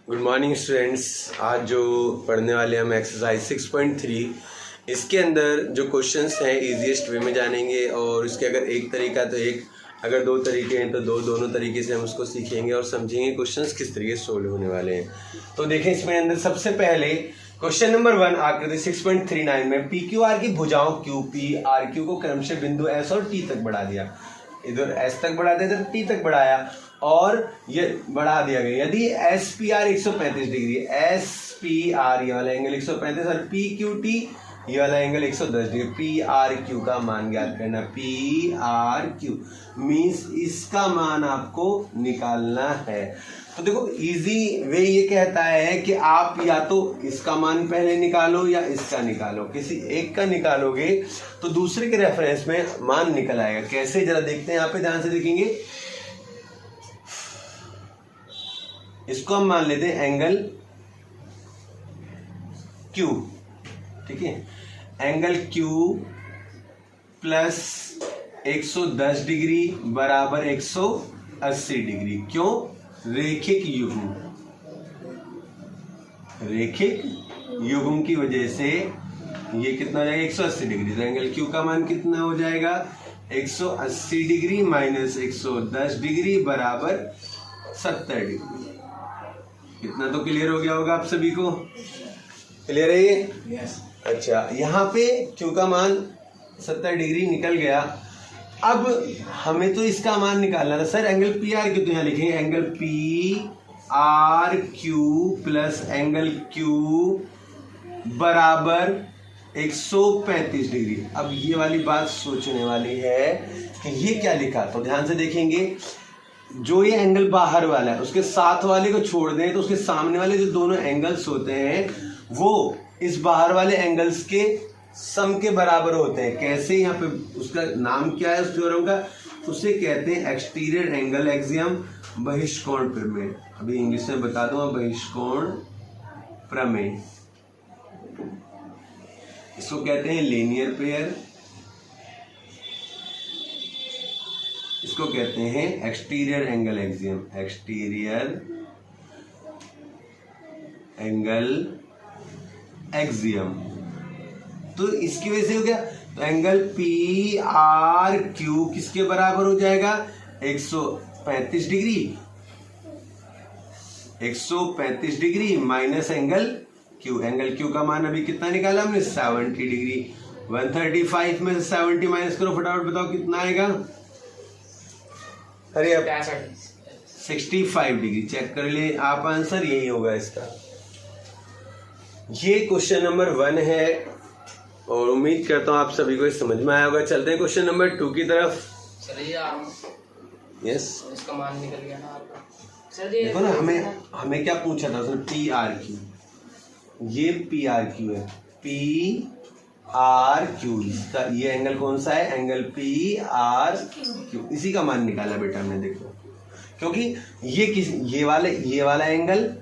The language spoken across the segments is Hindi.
Good morning students. आज जो पढ़ने वाले हम एक्सरसाइज 6.3, इसके अंदर जो क्वेश्चंस हैं इजीएस्ट वे में जानेंगे। और इसके अगर एक तरीका तो एक, अगर दो तरीके हैं तो दोनों तरीके से हम उसको सीखेंगे और समझेंगे क्वेश्चंस किस तरीके से सोल्व होने वाले हैं। तो देखें, इसमें अंदर सबसे पहले क्वेश्चन नंबर 1 आकृति 6.39 में पी क्यू आर की भुजाओं क्यू पी आर क्यू को क्रमशः बिंदु एस और टी तक बढ़ा दिया। इधर एस तक बढ़ा दिया, इधर टी तक बढ़ाया और ये बढ़ा दिया गया। यदि S P R 135 degree, S P R ये वाला एंगल 135 और पी क्यू टी ये वाला angle 110 degree, P R Q का मान ज्ञात करना। पी आर क्यू मीन्स इसका मान आपको निकालना है। तो देखो इजी वे ये कहता है कि आप या तो इसका मान पहले निकालो या इसका निकालो, किसी एक का निकालोगे तो दूसरे के रेफरेंस में मान निकल आएगा। कैसे जरा देखते हैं, यहाँ पे ध्यान से देखेंगे। इसको हम मान लेते हैं एंगल क्यू, ठीक है। एंगल क्यू प्लस 110 डिग्री बराबर 180 डिग्री। क्यों? रेखिक युग्म, रेखिक युग्म की वजह से ये कितना हो जाएगा 180 डिग्री। तो एंगल क्यू का मान कितना हो जाएगा 180 डिग्री माइनस 110 डिग्री बराबर 70 डिग्री। इतना तो क्लियर हो गया होगा आप सभी को। क्लियर है ये? yes. अच्छा, यहाँ पे क्यू का मान 70 डिग्री निकल गया। अब हमें तो इसका मान निकालना था sir. Angle P are Q तो यहाँ लिखेंगे angle P are Q plus angle Q बराबर 135 डिग्री। अब ये वाली बात सोचने वाली है कि ये क्या लिखा। तो ध्यान से देखेंगे, जो ये एंगल बाहर वाला है उसके साथ वाले को छोड़ दें तो उसके सामने वाले जो दोनों एंगल्स होते हैं वो इस बाहर वाले एंगल्स के सम के बराबर होते हैं। कैसे? यहाँ पे उसका नाम क्या है उस थ्योरम का? उसे कहते हैं एक्सटीरियर एंगल एक्सियम, बहिष्कोण प्रमेय। अभी इंग्लिश में बता दूंगा, बहिष्कोण प्रमेय। इसको कहते हैं लीनियर पेयर, इसको कहते हैं exterior angle axiom, exterior angle axiom. तो इसकी वजह से हो गया, तो एंगल पी आर क्यू किसके बराबर हो जाएगा 135 degree, 135 degree minus angle Q. Angle Q का मान अभी कितना निकाला हमने 70 डिग्री। 135 में से 70 माइनस करो, फटाफट बताओ कितना आएगा। अरे अब 65 डिग्री। चेक कर ले आप, आंसर यही होगा इसका। ये क्वेश्चन नंबर 1 है और उम्मीद करता हूं आप सभी को समझ में आया होगा। चलते हैं क्वेश्चन नंबर 2 की तरफ। चलिए यस, इसका मान निकल गया ना आपका। देखो ना, हमें क्या पूछा था उसने, पी आर क्यू। ये पी आर क्यू है, पी आर क्यू। इसका ये एंगल कौन सा है? Angle P are Q. इसी का मान निकाला बेटा हमने। देखो, क्योंकि ये वाला एंगल,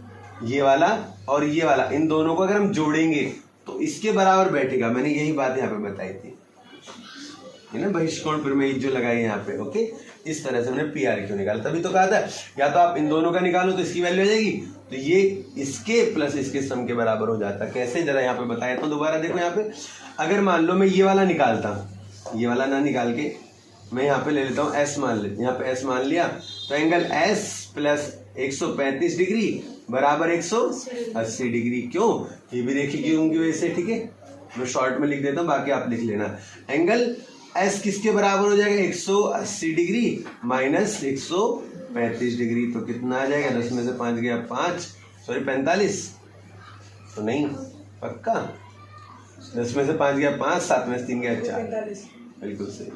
ये वाला और ये वाला, इन दोनों को अगर हम जोड़ेंगे तो इसके बराबर बैठेगा। मैंने यही बात यहाँ पे बताई थी, है ना, बहिष्कोण प्रमेय जो लगाई यहाँ पे। ओके, इस तरह से हमने पी आर क्यू निकाला। तभी तो कहा था या तो आप इन दोनों का निकालो तो इसकी वैल्यू हो जाएगी, तो ये इसके प्लस इसके सम के बराबर हो जाता। कैसे, जरा यहाँ पे बताया तो दोबारा देखो। यहाँ पे अगर मान लो मैं ये वाला निकालता, ये वाला ना निकाल के मैं यहाँ पे ले लेता हूँ एस मान ले, यहाँ पे एस मान लिया, तो एंगल एस प्लस 135 डिग्री बराबर 180 डिग्री। क्यों? ये भी रेखिक युग्म की वजह से, ठीक है। मैं शॉर्ट में लिख देता हूँ, बाकी आप लिख लेना। एंगल एस किसके बराबर हो जाएगा 180 डिग्री माइनस 135 डिग्री। तो कितना आ जाएगा? 10 में से 5 गया 5, सॉरी 45 तो नहीं, पक्का 10 में से 5 गया 5, 7 में से 3 गया 4, बिल्कुल सही।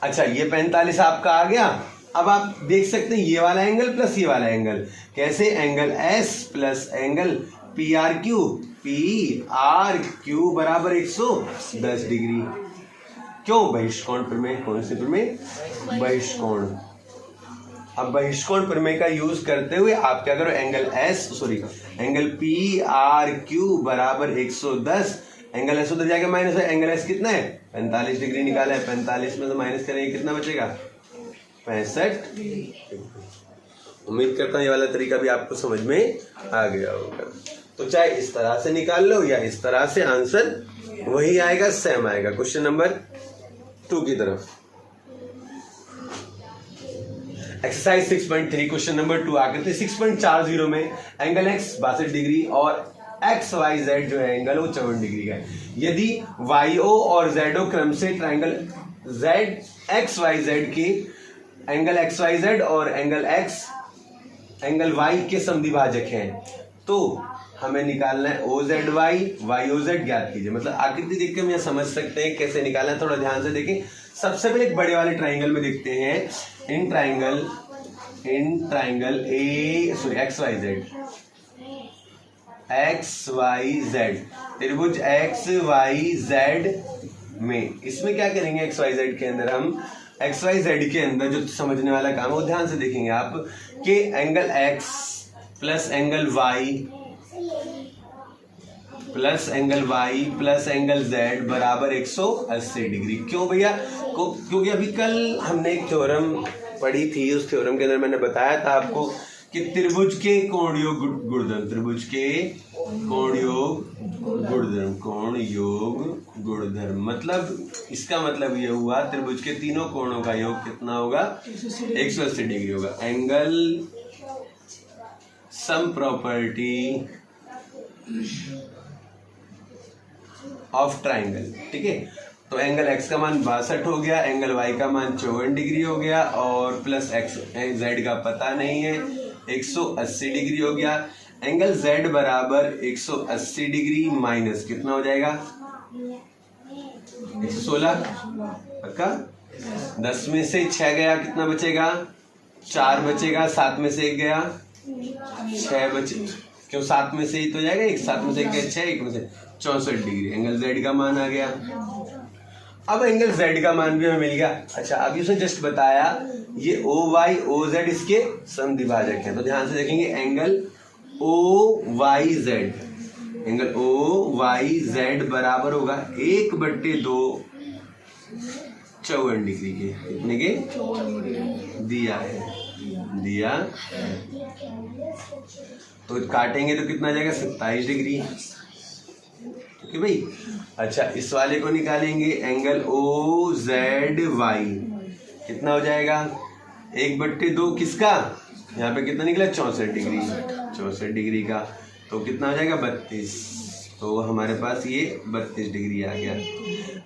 अच्छा, ये 45 आपका आ गया। अब आप देख सकते हैं ये वाला एंगल प्लस ये वाला एंगल। कैसे? Angle S plus angle P are Q, P R Q बराबर 110 डिग्री। क्यों? बहिष्कोण प्रमेय। कौन से प्रमेय? बहिष्कोण। अब बहिष्कोण प्रमेय का यूज करते हुए आप क्या करो, एंगल पी आर क्यू बराबर 110, एंगल एस उधर जाके माइनस है, एंगल एस कितना है 45 डिग्री निकाला है। 45 में से माइनस करेंगे कितना बचेगा 65। उम्मीद करता हूँ ये वाला तरीका भी आपको समझ में आ गया होगा। तो चाहे इस तरह से निकाल लो या इस तरह से, आंसर वही आएगा, सेम आएगा। क्वेश्चन नंबर 2 की तरफ, एक्सरसाइज 6.3 क्वेश्चन नंबर 2 आकृति 6.40 में एंगल x 62 डिग्री और एक्स वाई जेड जो है एंगल वो 54 डिग्री का है। यदि YO और ZO क्रम से ट्राइंगल ZXYZ के एंगल XYZ और एंगल X एंगल Y के समद्विभाजक हैं, तो हमें निकालना है OZY YOZ ज्ञात कीजिए। मतलब आकृति देख के हम यह समझ सकते हैं कैसे निकालना है, थोड़ा ध्यान से देखें। सबसे पहले एक बड़े वाले ट्राइंगल में देखते हैं, इन ट्राइंगल XYZ त्रिभुज XYZ में, इसमें क्या करेंगे, XYZ के अंदर हम XYZ के अंदर जो समझने वाला काम है वो ध्यान से देखेंगे आप कि angle X plus angle Y plus angle Y plus angle Z बराबर 180 डिग्री। क्यों भैया? क्योंकि अभी कल हमने एक थ्योरम पढ़ी थी, उस थ्योरम के अंदर मैंने बताया था आपको कि त्रिभुज के कोण योग गुणधर्म, त्रिभुज के कोण योग गुणधर्म, मतलब इसका मतलब ये हुआ त्रिभुज के तीनों कोणों का योग कितना होगा, 180 डिग्री होगा। Angle sum property of triangle, ठीक है। तो एंगल x का मान 62 हो गया, एंगल y का मान 54 डिग्री हो गया और प्लस x z का पता नहीं है, 180 डिग्री हो गया। एंगल z बराबर 180 डिग्री माइनस कितना हो जाएगा, 116 पक्का। 10 में से 6 गया, कितना बचेगा, 4 बचेगा, 7 में से 1 गया, 6 बचे, क्यों 7 में से ही तो जाएगा, एक 7 में से 1 गया 6, 1 में से 64 डिग्री। एंगल z का मान आ गया। अब एंगल z का मान भी हमें मिल गया। अच्छा, अभी उसने जस्ट बताया ये OY OZ इसके समद्विभाजक हैं, तो ध्यान से देखेंगे एंगल OYZ, एंगल OYZ बराबर होगा 1/2 54 डिग्री के, कितने के दिया है, तो काटेंगे तो कितना जाएगा, 27 डिग्री, ठीक है भाई। अच्छा, इस वाले को निकालेंगे, एंगल OZY कितना हो जाएगा, 1/2 किसका, यहाँ पे कितना निकला, 64 डिग्री का, तो कितना हो जाएगा 32, तो हमारे पास ये 32 डिग्री आ गया।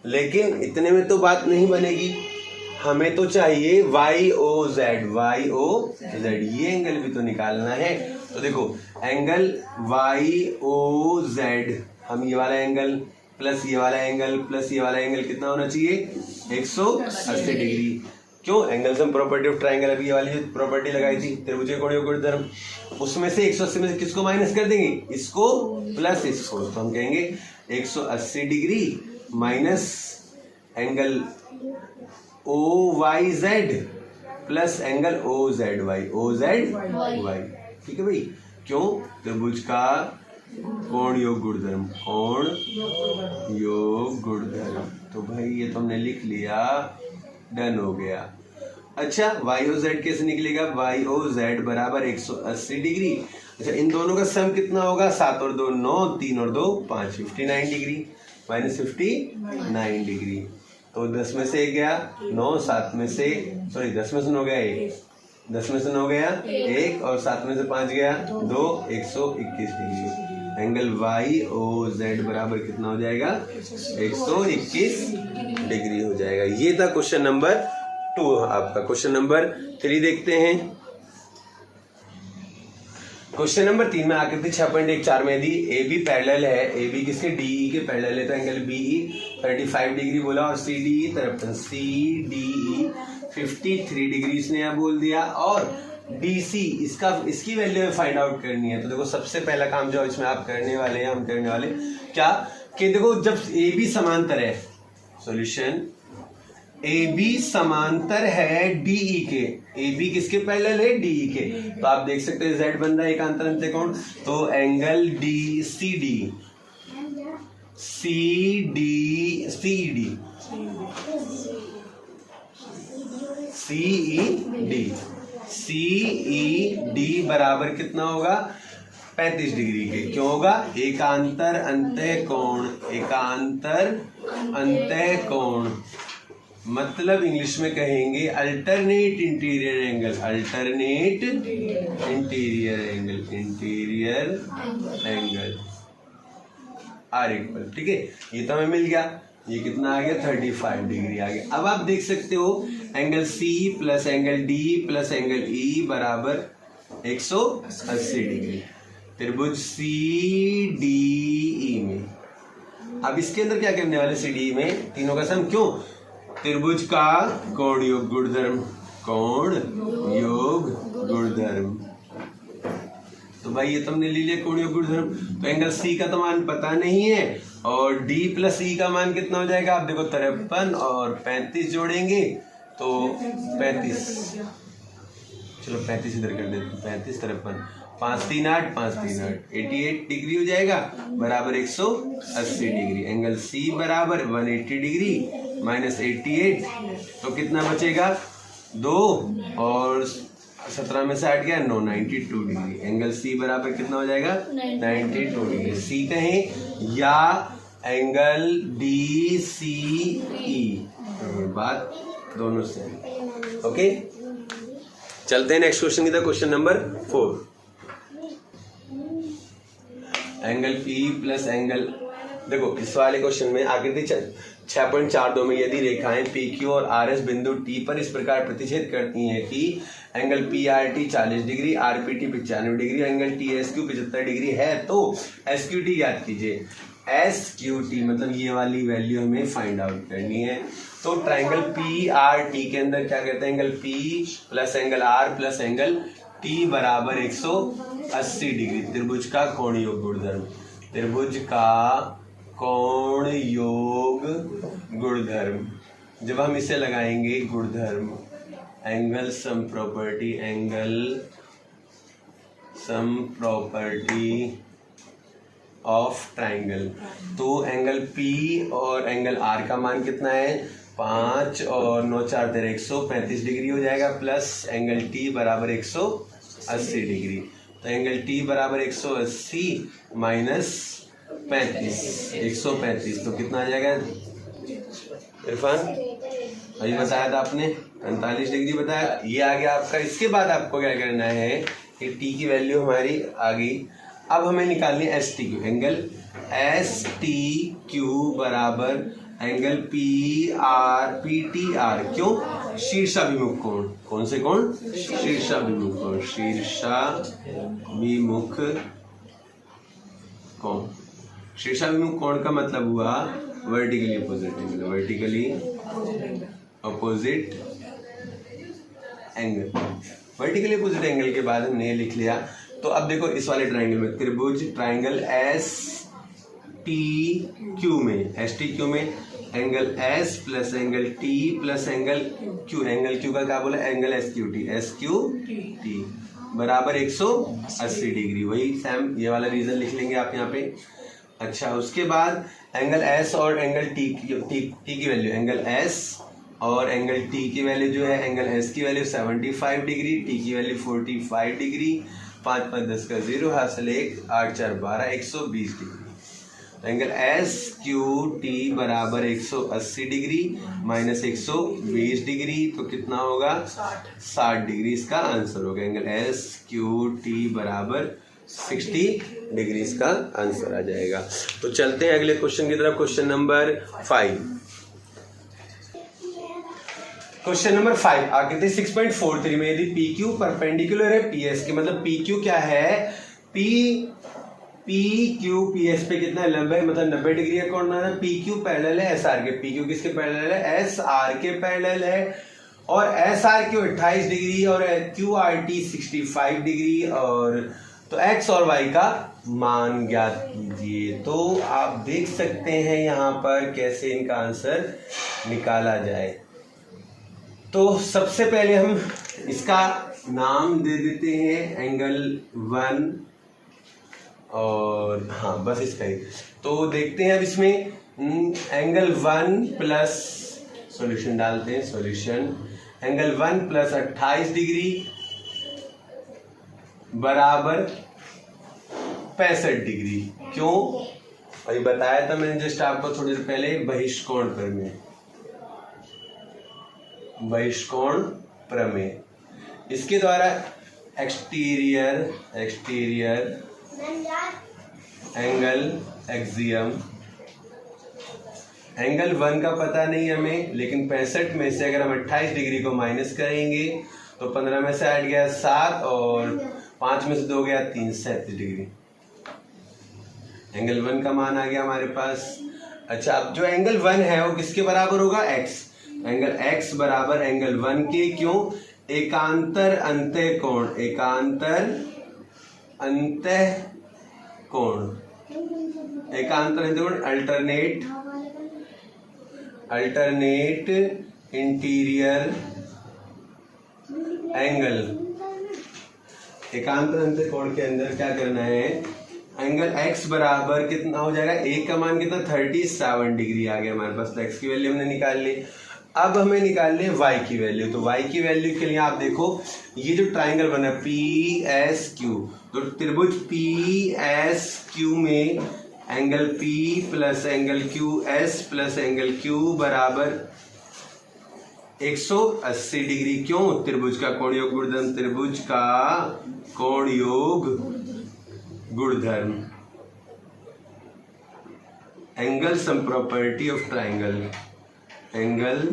लेकिन इतने में तो बात नहीं बनेगी, हमें तो चाहिए YOZ, ये एंगल भी तो निकालना है। तो देखो एंगल YOZ, हम ये वाला एंगल प्लस ये वाला एंगल प्लस ये वाला एंगल कितना होना चाहिए, 180 डिग्री। क्यों, angle sum property of triangle, अभी ये वाली जो प्रॉपर्टी लगाई थी त्रिभुज के कोण योग गुणधर्म, उसमें से 180 में से किसको माइनस कर देंगे, इसको प्लस इसको, तो हम कहेंगे 180 degree minus angle OYZ plus angle OZY, ठीक है भाई। क्यों, त्रिभुज का कोण योग गुणधर्म, कोण योग गुणधर्म, तो भाई ये तो हमने लिख लिया, डन हो गया। अच्छा, YOZ कैसे निकलेगा, YOZ बराबर 180 डिग्री। अच्छा, इन दोनों का सम कितना होगा, 7 और 2 9, 3 और 2 5, 59 डिग्री माइनस 59 डिग्री। तो 10 में से 1 गया 9, 7 में से 10 में से 9 गया 1, 10 में से 9 गया 1 और 7 में से 5 गया 2, 121 डिग्री। एंगल YOZ बराबर कितना हो जाएगा, 121 डिग्री हो जाएगा। ये था क्वेश्चन नंबर 2 आपका। क्वेश्चन नंबर 3 देखते हैं। क्वेश्चन नंबर 3 में आकृति 6.14 में यदि AB पैरेलल है, AB किसके, DE के पैरेलल है, तो एंगल BE 35 डिग्री बोला और CDE तरफ CDE 53 डिग्री इसने यहाँ बोल दिया, और BC इसकी वैल्यू फाइंड आउट करनी है। तो देखो सबसे पहला काम जो इसमें आप करने वाले हैं, हम करने वाले क्या कि देखो जब AB समांतर है, सॉल्यूशन AB समांतर है DE के, AB किसके पैरेलल है, DE के, तो आप देख सकते हैं Z बन रहा है एकांतर अंत्यकोण, तो एंगल CED सी ई डी बराबर कितना होगा 35 डिग्री के। क्यों होगा? एकांतर अंतः कोण, एकांतर अंतः कोण मतलब इंग्लिश में कहेंगे alternate interior angle, alternate interior angle, interior angle are equal. ठीक है, ये तो हमें मिल गया। ये कितना आ गया 35 डिग्री आ गया। अब आप देख सकते हो angle C plus angle D plus angle E बराबर 180 डिग्री। त्रिभुज सी डी ई में अब इसके अंदर क्या करने वाले सी डी में तीनों का सम। क्यों? त्रिभुज का कोण योग गुणधर्म, कोण योग गुणधर्म। तो भाई ये तुमने ले लिया कोण योग गुणधर्म। तो एंगल सी का तो मान पता नहीं है और डी प्लस ई का मान कितना हो जाएगा? आप देखो 53 और 35 जोड़ेंगे तो 35, चलो 35 इधर कर देते, 35 53 5 3 8 5 3 8 88 डिग्री हो जाएगा बराबर 180 डिग्री। एंगल सी बराबर 180 डिग्री माइनस 88 तो कितना बचेगा 2 और 17 में से 8 गया 9, 92 डिग्री। एंगल सी बराबर कितना हो जाएगा 92 डिग्री। सी कहें या एंगल डी सी ई, बात दोनों से। ओके, चलते हैं नेक्स्ट क्वेश्चन की तरफ। Question number 4, angle P plus angle. देखो इस वाले क्वेश्चन में आकृति 6.42 में यदि रेखाएं पी क्यू और आर एस बिंदु टी पर इस प्रकार प्रतिच्छेद करती हैं कि angle P R T 40 degree, are P T 95 degree, angle T S Q 75 degree है, तो एस क्यू टी ज्ञात कीजिए। एस क्यू टी मतलब ये वाली वैल्यू हमें फाइंड आउट करनी है। तो ट्राइंगल पी आर टी के अंदर क्या कहते हैं? Angle P plus angle R plus angle T बराबर 180 डिग्री। त्रिभुज का कोण योग गुणधर्म, त्रिभुज का कोण योग गुणधर्म। जब हम इसे लगाएंगे गुणधर्म, angle sum property, angle sum property of triangle, तो एंगल पी और एंगल आर का मान कितना है 5 और 9 4 13 135 डिग्री हो जाएगा, प्लस एंगल टी बराबर 180 डिग्री। तो एंगल टी बराबर 180 माइनस 35 135 तो कितना आ जाएगा इरफान? अभी बताया था आपने 45 डिग्री बताया, ये आ गया आपका। इसके बाद आपको क्या करना है कि टी की वैल्यू हमारी आ गई। अब हमें निकालनी है S T Q. Angle S T Q बराबर angle P R P T R. क्यों? शीर्षाभिमुख कोण। कौन से कोण? शीर्षाभिमुख कोण, शीर्षाभिमुख कोण। शीर्षाभिमुख कोण का मतलब हुआ vertically opposite angle, vertically opposite angle. Vertically opposite angle के बाद हमने लिख लिया। तो अब देखो इस वाले ट्राइंगल में त्रिभुज ट्राइंगल एस टी क्यू में, एस टी क्यू में angle S plus angle T plus angle Q, angle Q का क्या बोला? एंगल एस क्यू टी बराबर 180 डिग्री। वही सेम ये वाला रीजन लिख लेंगे आप यहाँ पे। अच्छा, उसके बाद एंगल एस और एंगल टी की वैल्यू, एंगल एस और एंगल टी की वैल्यू जो है, एंगल एस की वैल्यू 75 डिग्री, टी की वैल्यू 45 डिग्री, 5 5 10 का 0 हासिल 1 8 4 12 120 डिग्री। तो एंगल एस क्यू टी बराबर 180 डिग्री माइनस 120 डिग्री तो कितना होगा 60 डिग्री। इसका आंसर होगा एंगल एस क्यू टी बराबर 60 डिग्री, इसका आंसर आ जाएगा। तो चलते हैं अगले क्वेश्चन की तरफ। Question number 5। क्वेश्चन नंबर 5 आकृति 6.43 में यदि पी क्यू परपेंडिकुलर है पी एस के, मतलब पी क्यू क्या है? पी क्यू पी एस पे कितना लंब है, मतलब 90 डिग्री का कोण बनाना। पी क्यू पैरेलल है एस आर के, पी क्यू किसके पैरेलल है? एस आर के पैरेलल है, और एस आर क्यू 28 डिग्री और क्यू आर टी 65 डिग्री। और तो एक्स और वाई का मान ज्ञात कीजिए। तो आप देख सकते हैं यहाँ पर कैसे इनका आंसर निकाला जाए। तो सबसे पहले हम इसका नाम दे देते हैं एंगल 1, और हाँ बस इसका ही। तो देखते हैं अब इसमें एंगल 1 प्लस, सॉल्यूशन डालते हैं, सॉल्यूशन एंगल 1 प्लस 28 डिग्री बराबर 65 डिग्री। क्यों? अभी बताया था मैंने जस्ट आपको थोड़ी देर पहले, बहिष्कोण प्रमेय। बहिष्कोण प्रमेय इसके द्वारा एक्सटीरियर एंगल एक्सियम, एंगल 1 का पता नहीं हमें, लेकिन 65 में से अगर हम 28 डिग्री को माइनस करेंगे तो 15 में से 8 गया 7 और 5 में से 2 गया 3, 37 डिग्री। एंगल 1 का मान आ गया हमारे पास। अच्छा, अब जो एंगल 1 है वो किसके बराबर होगा? x। एंगल x बराबर एंगल 1 के। क्यों? एकांतर अंतः कोण, एकांतर अंतः कोण, एकांतर अंतः कोण, अल्टरनेट इंटीरियर एंगल। एकांतर अंतः कोण के अंदर क्या करना है? एंगल x बराबर कितना हो जाएगा? एक का मान कितना? 37 डिग्री आ गया हमारे पास। x की वैल्यू हमने निकाल ली। अब हमें निकालनी है y की वैल्यू। तो y की वैल्यू के लिए आप देखो, ये जो ट्राइंगल बना PSQ, तो त्रिभुज PSQ में angle P plus angle QS plus angle Q बराबर 180 डिग्री। क्यों? त्रिभुज का कोण योग गुणधर्म, त्रिभुज का कोण योग गुणधर्म, angle sum property of triangle, angle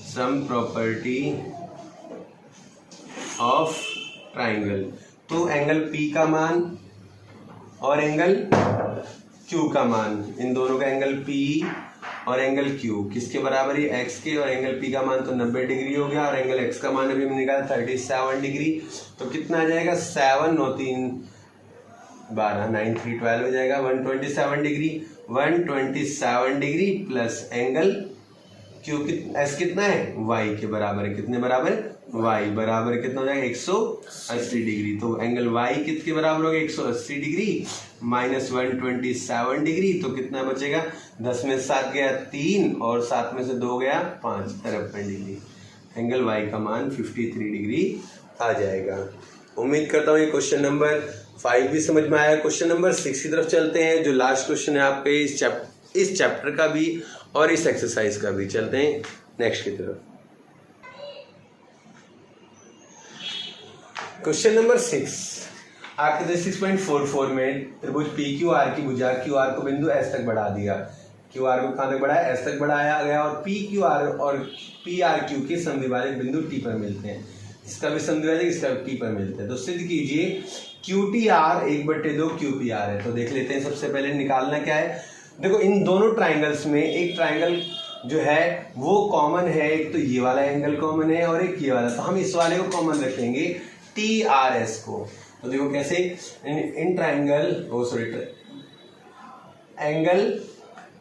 sum property of triangle. तो एंगल P का मान और एंगल Q का मान, इन दोनों का एंगल P और एंगल Q किसके बराबर है? x के। और एंगल P का मान तो 90 डिग्री हो गया और एंगल x का मान अभी हमने निकाला 37 डिग्री। तो कितना आ जाएगा? 7 9 3 12 9 3 12 हो जाएगा 127 degree. 127 degree plus angle Q S कितना है? y के बराबर है। कितने बराबर? y बराबर कितना हो जाएगा? 180 डिग्री। तो एंगल y कितने बराबर हो गया? 180 डिग्री माइनस 127 डिग्री। तो कितना बचेगा? 10 में 7 गया 3 और 7 में से 2 गया 5, 53 डिग्री। एंगल y का मान 53 डिग्री आ जाएगा। उम्मीद करता हूँ ये क्वेश्चन नंबर 5 भी समझ में आया। क्वेश्चन नंबर 6 की तरफ चलते हैं, जो लास्ट क्वेश्चन है आपके इस चैप्टर का भी और इस एक्सरसाइज का भी। चलते हैं नेक्स्ट की तरफ। क्वेश्चन नंबर 6 आपके 6.44 में त्रिभुज PQR की भुजा QR को बिंदु S तक बढ़ा दिया। QR को कहां तक बढ़ाया? S तक बढ़ाया गया। और PQR और PRQ के समद्विभाजक बिंदु T पर मिलते हैं। इसका भी समद्विभाजक, इसका T पर मिलते हैं। तो सिद्ध कीजिए QTR 1/2 QPR है। तो देख लेते हैं, सबसे पहले निकालना क्या है। देखो, इन दोनों ट्राइंगल्स में एक ट्राइंगल जो है वो कॉमन है, एक तो ये वाला एंगल कॉमन है और एक ये वाला। तो हम इस वाले को कॉमन रखेंगे TRS को। तो देखो कैसे, इन ट्राइंगल एंगल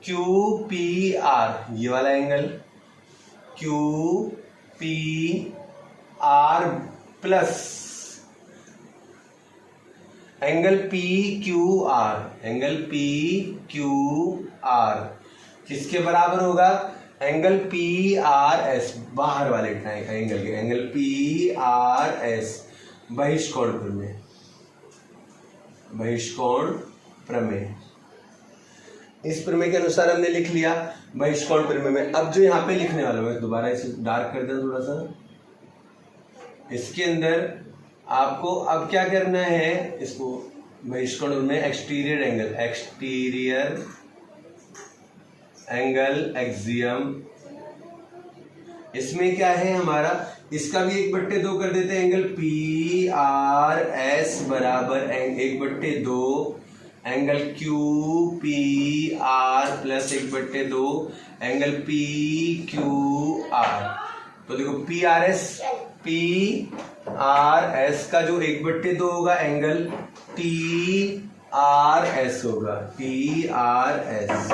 QPR, ये वाला angle QPR plus angle PQR, angle PQR किसके बराबर होगा? एंगल PRS, बाहर वाले एंगल के, एंगल PRS बहिष्कोण प्रमेय, बहिष्कोण प्रमेय। इस प्रमेय के अनुसार हमने लिख लिया बहिष्कोण प्रमेय में। अब जो यहाँ पे लिखने वाला मैं दोबारा इसे डार्क कर दें थोड़ा सा। इसके अंदर आपको अब क्या करना है, इसको बहिष्कोण में एक्सटीरियर एंगल एक्सियम। इसमें क्या है हमारा, इसका भी 1/2 कर देते हैं। एंगल PRS बराबर 1/2 angle QPR plus 1/2 angle PQR। तो देखो PRS का जो 1/2 होगा एंगल TRS होगा, TRS।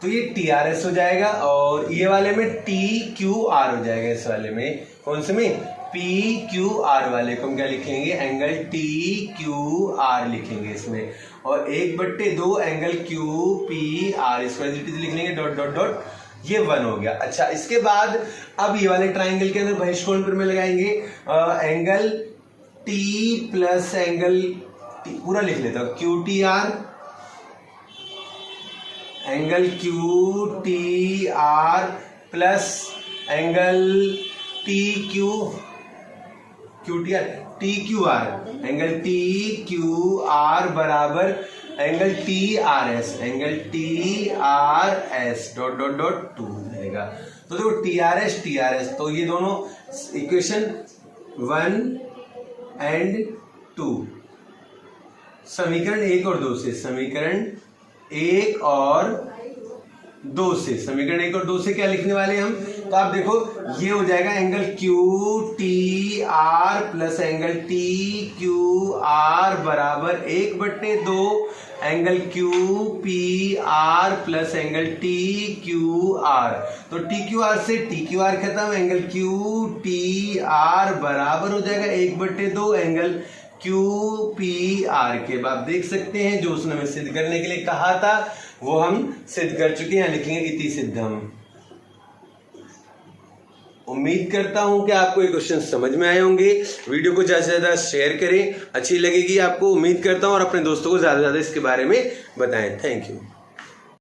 तो ये TRS हो जाएगा और ये वाले में TQR हो जाएगा। इस वाले में कौन से में? PQR वाले को हम क्या लिखेंगे? एंगल TQR लिखेंगे इसमें। और 1/2 एंगल QPR, इसको लिख लेंगे डॉट डॉट डॉट ये 1 हो गया। अच्छा, इसके बाद अब ये वाले ट्राइंगल के अंदर बहिष्कोण पर में लगाएंगे angle T plus angle T, पूरा लिख लेता हूं, Q T R, angle Q T R plus angle T Q T R, T Q R, angle T Q R बराबर angle T R S, angle T R S dot dot dot 2 रहेगा। तो देखो टी आर एस, तो ये दोनों इक्वेशन 1 एंड 2, समीकरण 1 और 2 से, समीकरण 1 और 2 से, समीकरण 1 और 2 से क्या लिखने वाले हम, तो आप देखो ये हो जाएगा angle Q T R plus angle T Q R बराबर 1/2 angle Q P R plus angle T Q are. तो टी क्यू आर से टी क्यू आर खत्म, एंगल क्यू टी आर बराबर हो जाएगा 1/2 एंगल क्यू पी आर के। आप देख सकते हैं जो उसने हमें सिद्ध करने के लिए कहा था वो हम सिद्ध कर चुके हैं, लिखेंगे इति सिद्धम। उम्मीद करता हूं कि आपको ये क्वेश्चन समझ में आए होंगे। वीडियो को ज्यादा से ज्यादा शेयर करें, अच्छी लगेगी आपको, उम्मीद करता हूं, और अपने दोस्तों को ज्यादा से ज्यादा इसके बारे में बताएं। Thank you.